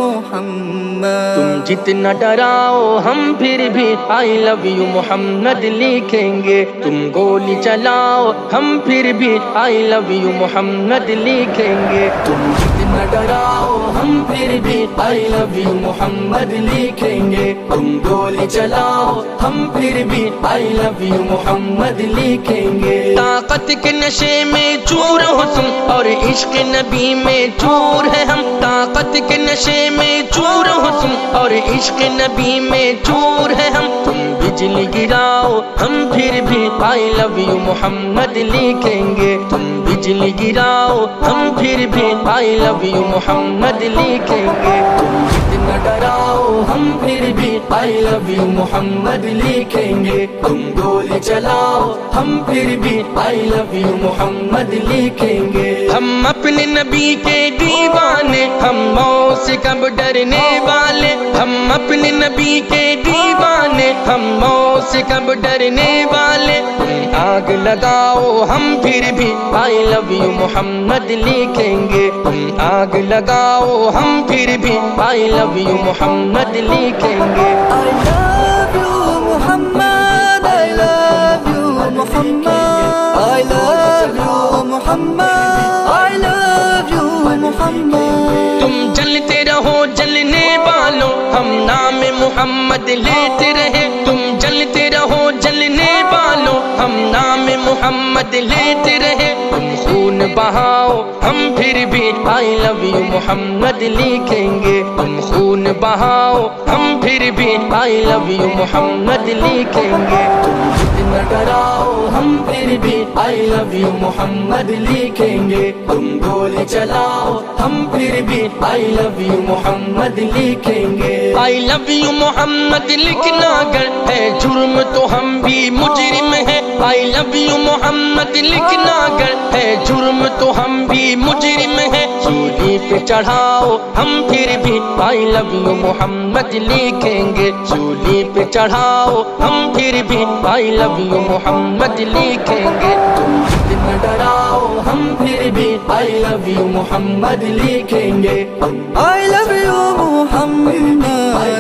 محمد. تم جتنا ڈراؤ ہم پھر بھی I love you محمد لکھیں گے. تم گولی چلاؤ ہم پھر بھی I love you محمد لکھیں گے. تم جتنا ڈراؤ ہم پھر بھی I love you محمد لکھیں گے. تم گولی چلاؤ ہم پھر بھی I love you محمد لکھیں گے. طاقت کے نشے میں چور ہو تم اور عشق نبی میں چور ہے ہم. طاقت کے نشے میں چور ہو تم اور عشق نبی میں چور ہے ہم. تم بجلی گراؤ ہم پھر بھی I love you محمد لکھیں گے. تم بجلی گراؤ ہم پھر بھی I love you محمد لکھیں گے. تم جتنا ڈراؤ ہم پھر بھی I love you محمد لکھیں گے. تم گولی چلاؤ ہم پھر بھی I love you محمد لکھیں گے. ہم اپنے نبی کے دیوانے ہم موت سے کب ڈرنے والے. ہم اپنے نبی کے دیوانے ہم موت سے کب ڈرنے والے. تم آگ لگاؤ ہم پھر بھی I love you محمد لکھیں گے. تم آگ لگاؤ ہم پھر بھی I love you محمد لکھیں گے. I love you Muhammad, I love you Muhammad, I love you Muhammad, I love you محمد. تم جلتے رہو جلنے والوں ہم نام محمد لیتے رہے. تم جلتے رہو جلنے والوں ہم نام محمد لیتے رہے. تم خون بہاؤ ہم پھر بھی I love you محمد لکھیں گے. تم خون بہاؤ ہم پھر بھی I love you محمد لکھیں گے. تم جتنا ڈراؤ ہم پھر بھی I love you محمد لکھیں گے. تم گولی چلاؤ ہم پھر بھی I love you محمد لکھیں گے. I love you محمد لکھنا اگر ہے جرم تو ہم بھی مجرم ہیں. I love you محمد لکھنا اگر ہے جرم تو ہم بھی مجرم ہیں. سولی پہ چڑھاؤ ہم پھر بھی I love you محمد لکھیں گے. سولی پہ چڑھاؤ ہم پھر بھی I love you محمد لکھیں گے. تم جتنا ڈراؤ ہم پھر بھی I love you محمد لکھیں گے. I love you Muhammad,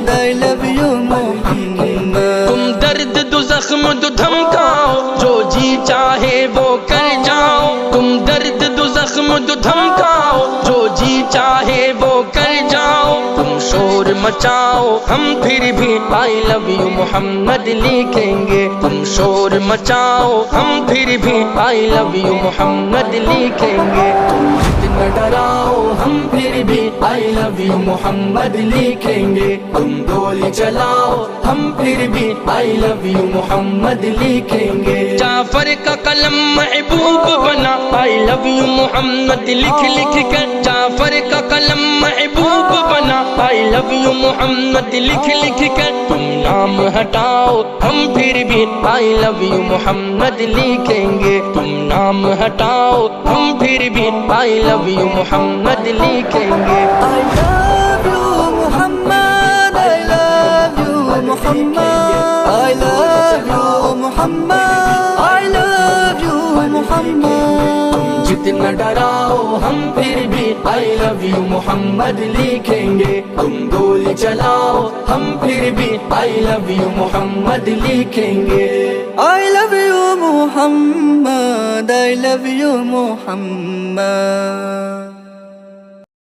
I love you محمد. تم درد دو زخم دو دھمکاؤ جو جی چاہے وہ کر جاؤ. تم درد دو زخم دو دھمکاؤ جو جی چاہے وہ کر جاؤ. تم شور مچاؤ ہم پھر بھی I love you محمد لکھیں گے. تم شور مچاؤ ہم پھر بھی I love you محمد لکھیں گے. تم جتنا ڈراؤ ہم پھر بھی I love you محمد لکھیں گے. تم گولی چلاؤ ہم پھر بھی I love you محمد لکھیں گے. جعفر کا قلم محبوب بنا I love you محمد لکھ لکھ کر. جعفر کا قلم محبوب بنا I love you محمد لکھ لکھ کر. تم نام ہٹاؤ ہم پھر بھی I love you محمد لکھیں گے. تم نام ہٹاؤ ہم پھر بھی I love you محمد لکھیں گے. I love you Muhammad, I love you Muhammad, I love you Muhammad, I love you محمد. تم جتنا ڈراؤ ہم پھر بھی I love you محمد لکھیں گے. تم گولی چلاؤ ہم پھر بھی I love you محمد لکھیں گے. I love you Muhammad, I love you Muhammad.